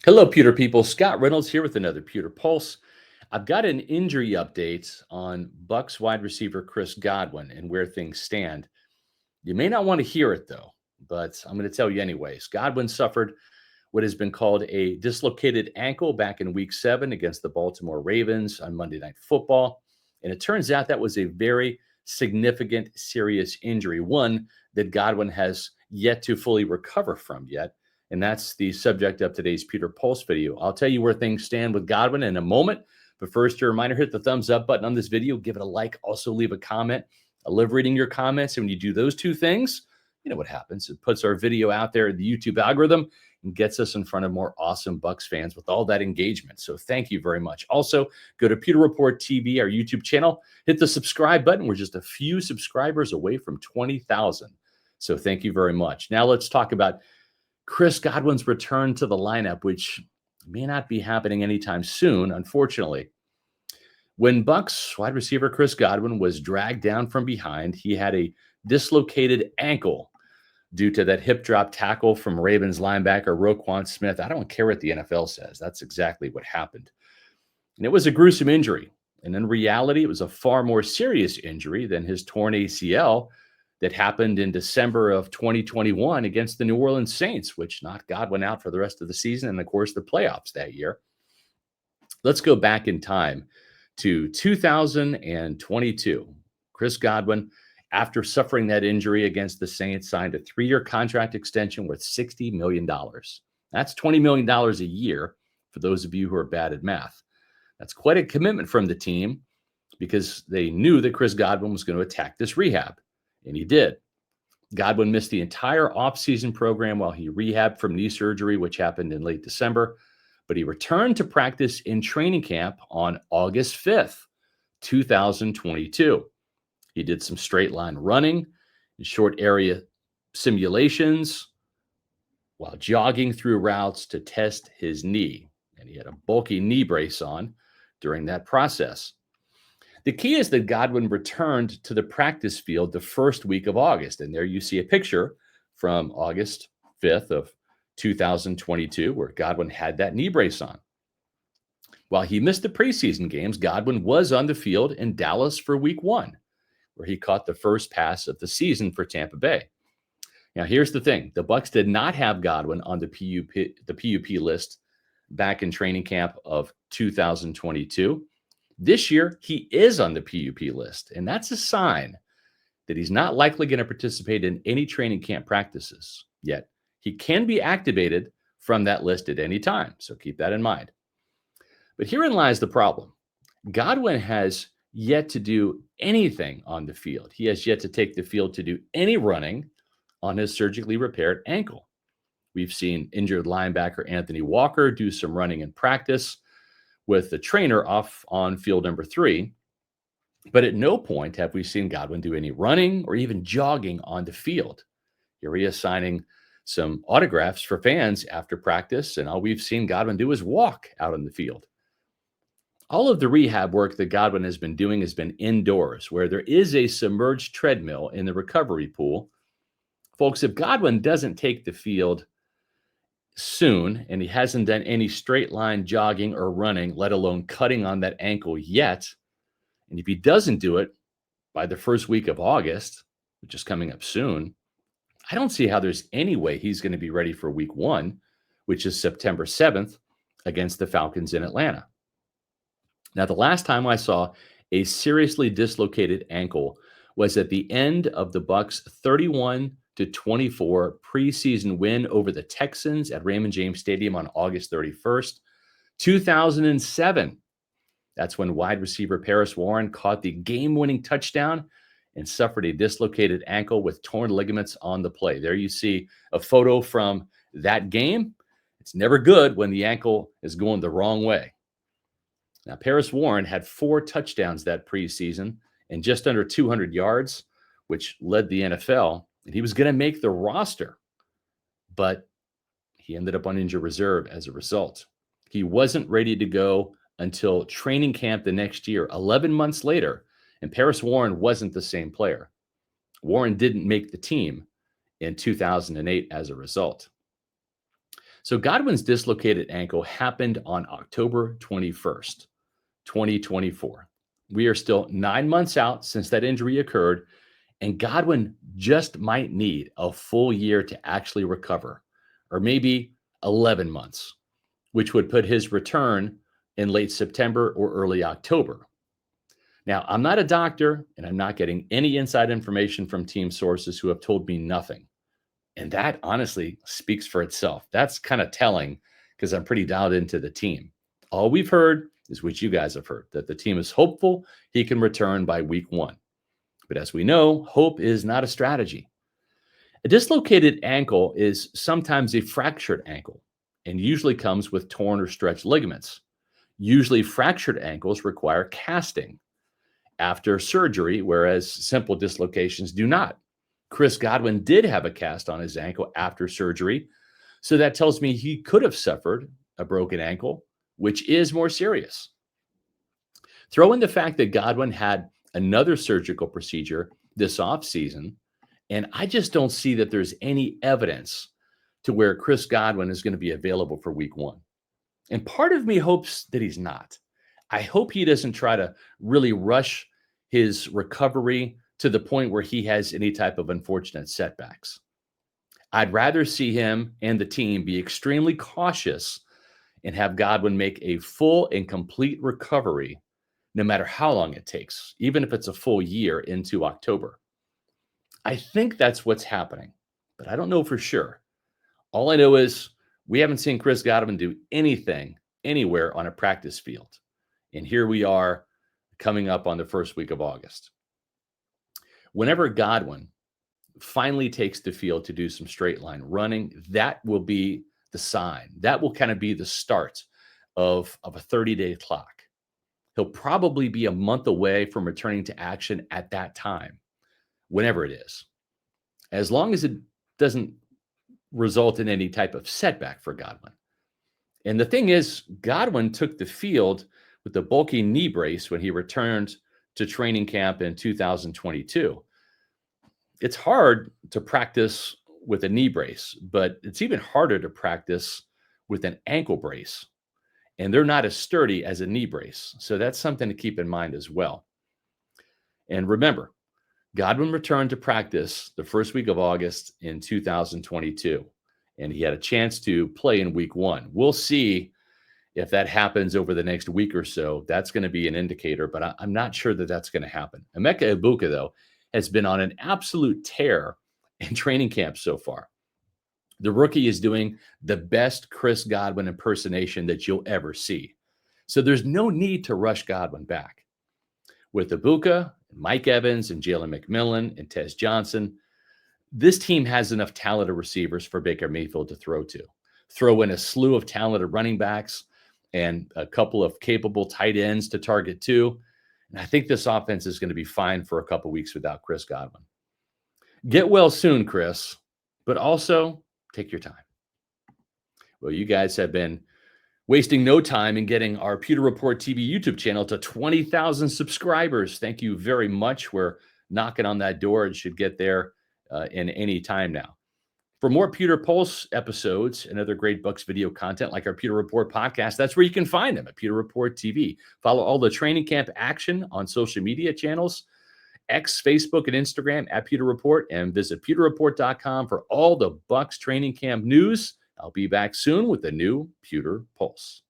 Hello, Pewter people. Scott Reynolds here with another Pewter Pulse. I've got an injury update on Bucs wide receiver Chris Godwin and where things stand. You may not want to hear it though, but I'm going to tell you anyways. Godwin suffered what has been called a dislocated ankle back in week 7 against the Baltimore Ravens on Monday Night Football. And it turns out that was a very significant, serious injury, one that Godwin has yet to fully recover from yet. And that's the subject of today's Pewter Pulse video. I'll tell you where things stand with Godwin in a moment. But first, a reminder, hit the thumbs up button on this video. Give it a like. Also, leave a comment. I love reading your comments. And when you do those two things, you know what happens. It puts our video out there in the YouTube algorithm and gets us in front of more awesome Bucs fans with all that engagement. So thank you very much. Also, go to Pewter Report TV, our YouTube channel. Hit the subscribe button. We're just a few subscribers away from 20,000. So thank you very much. Now let's talk about Chris Godwin's return to the lineup, which may not be happening anytime soon, unfortunately. When Bucs wide receiver Chris Godwin was dragged down from behind, he had a dislocated ankle due to that hip drop tackle from Ravens linebacker Roquan Smith. I don't care what the NFL says. That's exactly what happened. And it was a gruesome injury. And in reality, it was a far more serious injury than his torn ACL that happened in December of 2021 against the New Orleans Saints, which knocked Godwin out for the rest of the season and, of course, the playoffs that year. Let's go back in time to 2022. Chris Godwin, after suffering that injury against the Saints, signed a 3-year contract extension worth $60 million. That's $20 million a year for those of you who are bad at math. That's quite a commitment from the team because they knew that Chris Godwin was going to attack this rehab. And he did. Godwin missed the entire offseason program while he rehabbed from knee surgery, which happened in late December. But he returned to practice in training camp on August 5th, 2022. He did some straight line running and short area simulations while jogging through routes to test his knee. And he had a bulky knee brace on during that process. The key is that Godwin returned to the practice field the first week of August. And there you see a picture from August 5th of 2022 where Godwin had that knee brace on. While he missed the preseason games, Godwin was on the field in Dallas for week 1, where he caught the first pass of the season for Tampa Bay. Now, here's the thing. The Bucs did not have Godwin on the PUP list back in training camp of 2022. This year, he is on the PUP list, and that's a sign that he's not likely going to participate in any training camp practices yet. He can be activated from that list at any time, so keep that in mind. But herein lies the problem. Godwin has yet to do anything on the field. He has yet to take the field to do any running on his surgically repaired ankle. We've seen injured linebacker Anthony Walker do some running in practice with the trainer off on field number 3. But at no point have we seen Godwin do any running or even jogging on the field. Here he is signing some autographs for fans after practice, and all we've seen Godwin do is walk out on the field. All of the rehab work that Godwin has been doing has been indoors, where there is a submerged treadmill in the recovery pool. Folks, if Godwin doesn't take the field soon, and he hasn't done any straight line jogging or running, let alone cutting on that ankle yet, and if he doesn't do it by the first week of August, which is coming up soon, I don't see how there's any way he's going to be ready for week 1, which is September 7th against the Falcons in Atlanta. Now, the last time I saw a seriously dislocated ankle was at the end of the Bucs' 31-24 preseason win over the Texans at Raymond James Stadium on August 31st, 2007. That's when wide receiver Paris Warren caught the game-winning touchdown and suffered a dislocated ankle with torn ligaments on the play. There you see a photo from that game. It's never good when the ankle is going the wrong way. Now, Paris Warren had 4 touchdowns that preseason and just under 200 yards, which led the NFL. And he was going to make the roster, but he ended up on injured reserve as a result. He wasn't ready to go until training camp the next year, 11 months later, and Paris Warren wasn't the same player. Warren didn't make the team in 2008 as a result. So Godwin's dislocated ankle happened on October 21st, 2024. We are still 9 months out since that injury occurred, and Godwin just might need a full year to actually recover, or maybe 11 months, which would put his return in late September or early October. Now, I'm not a doctor, and I'm not getting any inside information from team sources who have told me nothing. And that honestly speaks for itself. That's kind of telling because I'm pretty dialed into the team. All we've heard is what you guys have heard, that the team is hopeful he can return by week 1. But as we know, hope is not a strategy. A dislocated ankle is sometimes a fractured ankle and usually comes with torn or stretched ligaments. Usually, fractured ankles require casting after surgery, whereas simple dislocations do not. Chris Godwin did have a cast on his ankle after surgery, so that tells me he could have suffered a broken ankle, which is more serious. Throw in the fact that Godwin had another surgical procedure this offseason, and I just don't see that there's any evidence to where Chris Godwin is going to be available for week 1. And part of me hopes that he's not. I hope he doesn't try to really rush his recovery to the point where he has any type of unfortunate setbacks. I'd rather see him and the team be extremely cautious and have Godwin make a full and complete recovery, no matter how long it takes, even if it's a full year into October. I think that's what's happening, but I don't know for sure. All I know is we haven't seen Chris Godwin do anything anywhere on a practice field. And here we are coming up on the first week of August. Whenever Godwin finally takes the field to do some straight line running, that will be the sign. That will kind of be the start of a 30-day clock. He'll probably be a month away from returning to action at that time, whenever it is, as long as it doesn't result in any type of setback for Godwin. And the thing is, Godwin took the field with a bulky knee brace when he returned to training camp in 2022. It's hard to practice with a knee brace, but it's even harder to practice with an ankle brace. And they're not as sturdy as a knee brace. So that's something to keep in mind as well. And remember, Godwin returned to practice the first week of August in 2022, and he had a chance to play in week 1. We'll see if that happens over the next week or so. That's going to be an indicator, but I'm not sure that that's going to happen. Emeka Egbuka, though, has been on an absolute tear in training camp so far. The rookie is doing the best Chris Godwin impersonation that you'll ever see. So there's no need to rush Godwin back. With Egbuka, Mike Evans, and Jalen McMillan, and Tez Johnson, this team has enough talented receivers for Baker Mayfield to throw to. Throw in a slew of talented running backs and a couple of capable tight ends to target too. And I think this offense is going to be fine for a couple weeks without Chris Godwin. Get well soon, Chris, but also take your time. Well, you guys have been wasting no time in getting our Pewter Report TV YouTube channel to 20,000 subscribers. Thank you very much. We're knocking on that door and should get there in any time now. For more Pewter Pulse episodes and other great Bucs video content like our Pewter Report podcast, that's where you can find them at Pewter Report TV. Follow all the training camp action on social media channels, X, Facebook, and Instagram at Pewter Report, and visit pewterreport.com for all the Bucs training camp news. I'll be back soon with the new Pewter Pulse.